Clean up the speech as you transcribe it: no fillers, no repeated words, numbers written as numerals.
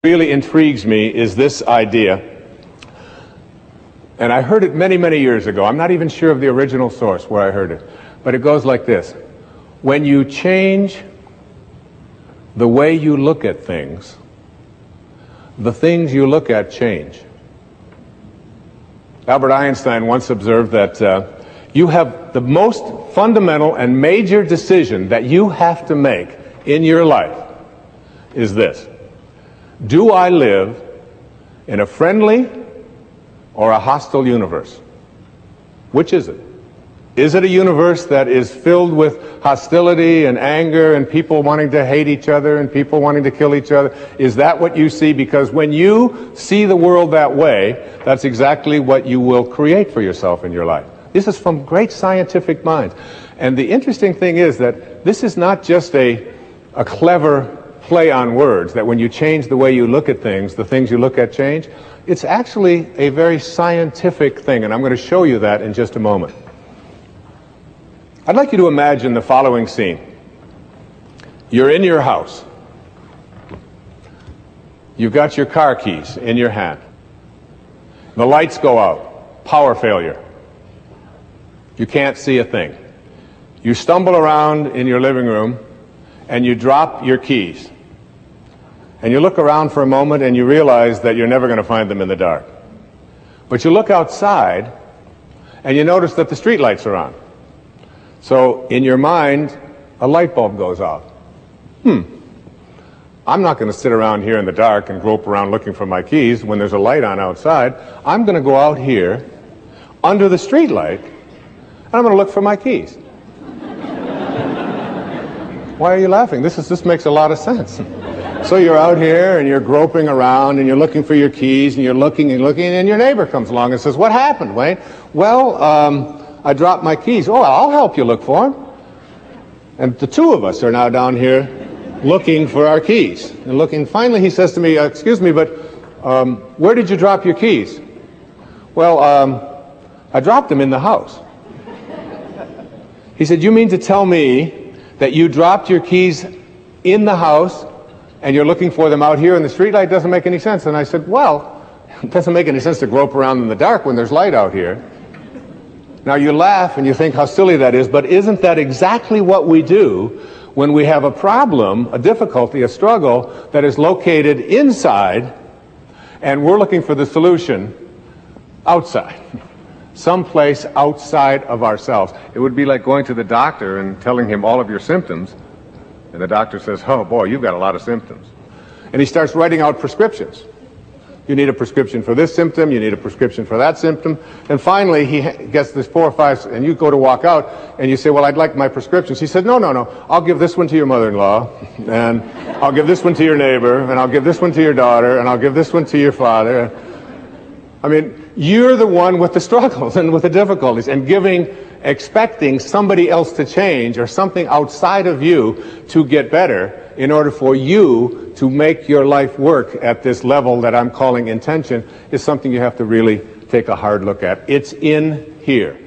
really intrigues me is this idea, and I heard it many, many years ago. I'm not even sure of the original source where I heard it, but it goes like this. When you change the way you look at things, the things you look at change. Albert Einstein once observed that you have the most fundamental and major decision that you have to make in your life is this: do I live in a friendly or a hostile universe? Which is it? Is it a universe that is filled with hostility and anger and people wanting to hate each other and people wanting to kill each other? Is that what you see? Because when you see the world that way, that's exactly what you will create for yourself in your life. This is from great scientific minds. And the interesting thing is that this is not just a clever play on words, that when you change the way you look at things, the things you look at change. It's actually a very scientific thing, and I'm going to show you that in just a moment. I'd like you to imagine the following scene. You're in your house. You've got your car keys in your hand. The lights go out. Power failure. You can't see a thing. You stumble around in your living room and you drop your keys. And you look around for a moment and you realize that you're never going to find them in the dark. But you look outside and you notice that the street lights are on. So in your mind, a light bulb goes off. I'm not going to sit around here in the dark and grope around looking for my keys when there's a light on outside. I'm going to go out here under the street light and I'm going to look for my keys. Why are you laughing? This makes a lot of sense. So you're out here and you're groping around and you're looking for your keys and you're looking and looking, and your neighbor comes along and says, "What happened, Wayne?" "Well, I dropped my keys." "Oh, I'll help you look for them." And the two of us are now down here looking for our keys. And looking, finally he says to me, "Excuse me, but where did you drop your keys?" "Well, I dropped them in the house." He said, "You mean to tell me that you dropped your keys in the house and you're looking for them out here in the street light? Doesn't make any sense." And I said, "Well, it doesn't make any sense to grope around in the dark when there's light out here." Now you laugh and you think how silly that is, but isn't that exactly what we do when we have a problem, a difficulty, a struggle that is located inside and we're looking for the solution outside? Someplace outside of ourselves. It would be like going to the doctor and telling him all of your symptoms, and the doctor says, "Oh boy, you've got a lot of symptoms." And he starts writing out prescriptions. You need a prescription for this symptom, you need a prescription for that symptom, and finally he gets this 4 or 5, and you go to walk out, and you say, "Well, I'd like my prescriptions." He said, No, I'll give this one to your mother-in-law, and I'll give this one to your neighbor, and I'll give this one to your daughter, and I'll give this one to your father. I mean, you're the one with the struggles and with the difficulties, and expecting somebody else to change or something outside of you to get better in order for you to make your life work at this level that I'm calling intention is something you have to really take a hard look at. It's in here.